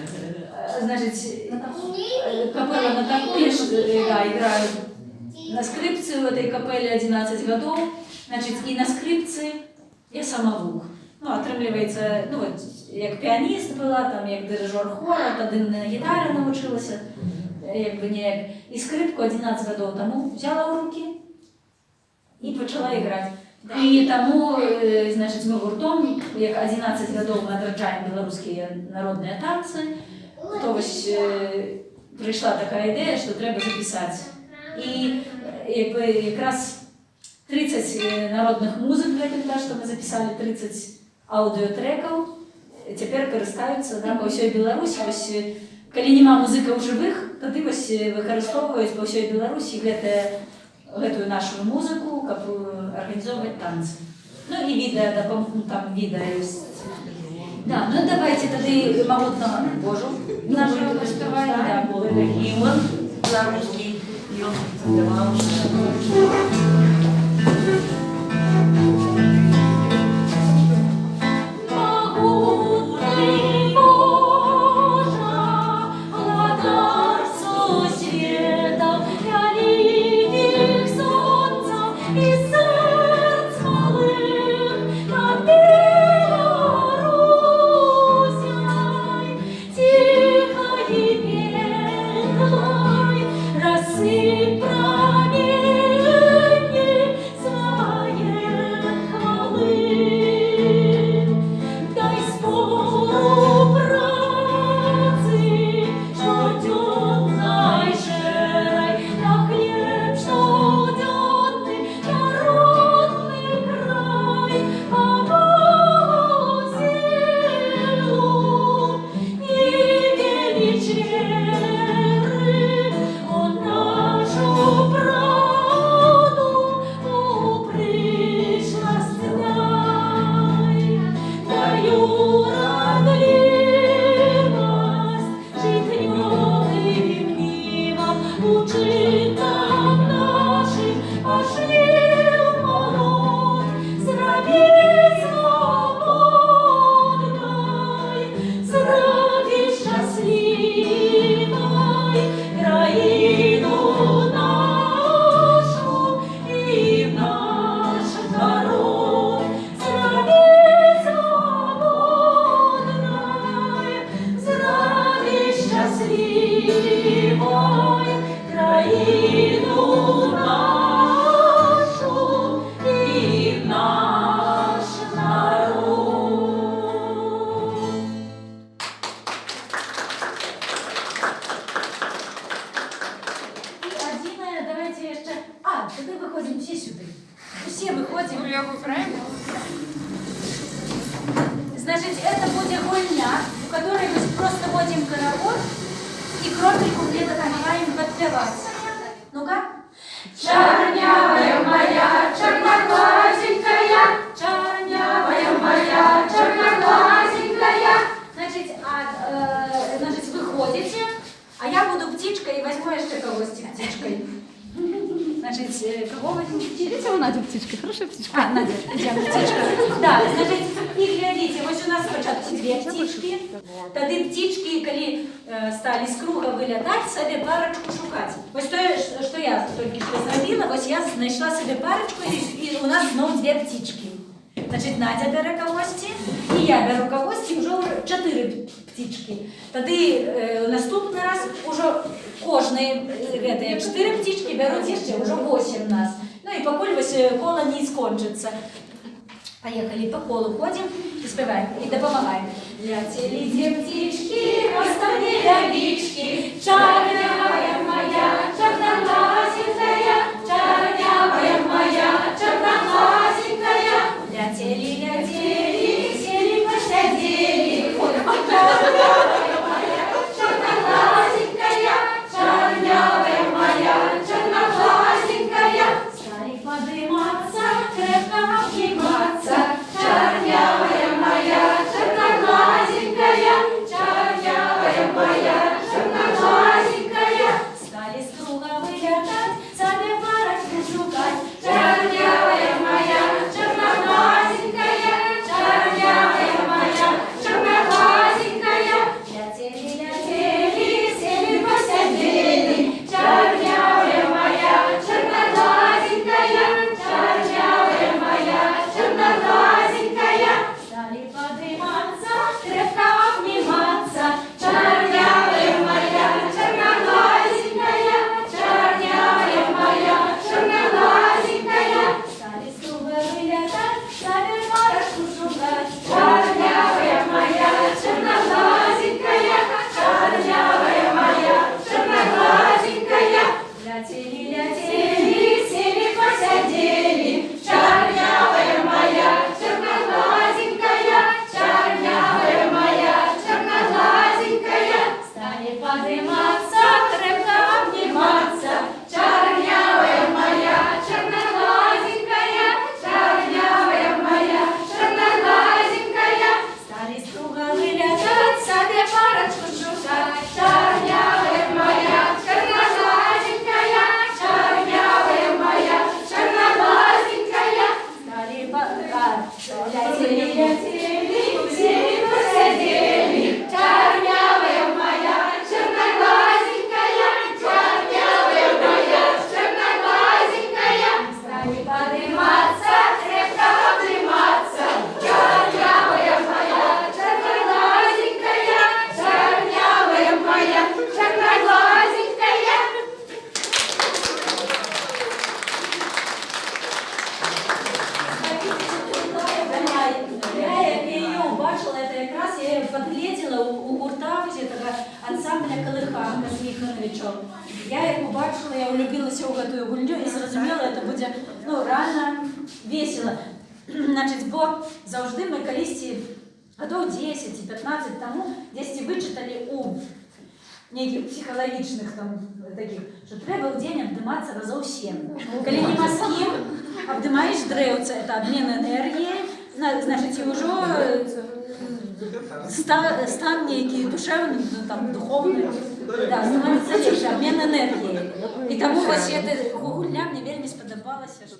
Значить, капела на таку, я ж да, играю на скрипці в этой капелі 11 годов. Значить, і на скрипці я самовук. Ну, атрымліваецца, ну, от, як піаніст була, там, як дирижер хора, тады на гітарі навучилася, якби неяк. І скрипку 11 годов тому взяла в руки і почала грати. І тому, значить, ми гуртом, як 11 годов ми адраджаємо білоруські народні танці, то ось прийшла така ідея, що треба записати. І якби якраз 30 народних музик для того, що ми записали, 30 аудіотреків, тепер користаються по всій Білорусі. Ось, коли нема музики у живих, тоді ось використовують по всій Білорусі гэтую нашу музику, каб організовувати танці. Ну і відео, там відео є. Да, ну давайте тоді могутного Божу нашого поспіваємо. Да, был это гимн белорусский, и он давал. Могутный Боже, владарцу света, великих солнца и сердц малых над Белорусей, тихой белой рассыпь промени своей хвалы. Дай спору працы, щоденной шерой, на хлеб щоденный народный край, помогу силу и величеры, он нашу правду упришность дай. Даю радливость жить днем и днем, учителям нашим пошли в полон, зраби свободной, зраби счастливой краину нашу и наш народ, зраби свободной, зраби счастливой краину нашу и наш народ. І одине, давайте ще... А, тоді виходимо всі сюди. Усі виходимо. Значить, это буде гульня, у которой ми просто вводимо караоке, і кропельку мне допомагаємо підпівати. Ну-ка. Чернявая моя, черноглазенькая, чернявая моя, черноглазенькая. Значить, виходите, а я буду птичкой і возьму ще когось птичкой. Значить, кого возьму птичкой? Видите, у Нади птичка, хорошая птичка. А, Надя, идем, птичка. Да, значить, і глядите, ось у нас спочатку дві птички, тоді птички, коли стали з круга вилітати, собі парочку шукати. Ось то, що я тільки що зробила, ось я знайшла собі парочку, і у нас знову дві птички. Значить, Надя бере когось, і я беру когось, і вже 4 птички. Тоді наступний раз уже кожної 4 птички беруть ще, вже 8 нас. Ну і покуль ось коло не скончиться. Поехали по колу ходим и спеваем, и допомагаем. Летели две птички, ростом невелички, чернявая моя, черноглазенькая, чернявая моя, черноглазенькая. Летели, летели, сели, посадили, чернявая моя, черноглазенькая, чернявая моя, черноглазенькая. Стали подниматься, крепко обниматься, чернявая моя, черноглазенькая, чернявая моя, черноглазенькая. Стали с круга вылетать, сами парочку шукать, чернявая моя, черноглазенькая, чернявая моя, черноглазенькая. Летели, летели, сели, посадили, чернявая моя, черноглазенькая, чернявая моя, черноглазенькая. Стали подниматься, крепко обниматься, чернявая моя, черноглазенькая, чернявая моя, черноглазенькая. Стали с круга вылетать, стали парочку шукать, чернявая моя, черноглазенькая, чернявая моя, черноглазенькая. Летели, летели, сели, посадили, чернявая моя, черноглазенькая, чернявая моя, черноглазенькая. Стали подниматься, крепко обниматься, чернявая моя, черноглазенькая, чернявая моя, черноглазенькая. Стали с круга вылетать, себе парочку шукать, чернявая моя, черноглазенькая, чернявая моя, черноглазенькая. Стали летели, летели, сели, посадили, чернявая моя, черноглазенькая, чернявая моя, черноглазенькая. Стали подниматься, крепко обниматься, чернявая моя, черноглазенькая, чернявая моя, черноглазенькая. Я її бачила, це якраз я її підгляділа у гурта этого ансамбля «Колиханка» з Михайловичем. Я її побачила, я влюбилася у цю гульню і зрозуміла, це буде реально весело. Значить, бо завжди ми колись годов 10 і 15 тому десь вичитали у неких психологічних там таких, що треба в день обдиматися разів 7. Коли нема з ким, обдимаєш древце, це обмін енергії, значить, і вже стан некий душевний, там, духовний, да, становиться легше, обмін енергії. І тому ось ця гугульня мені вельми сподобалася, що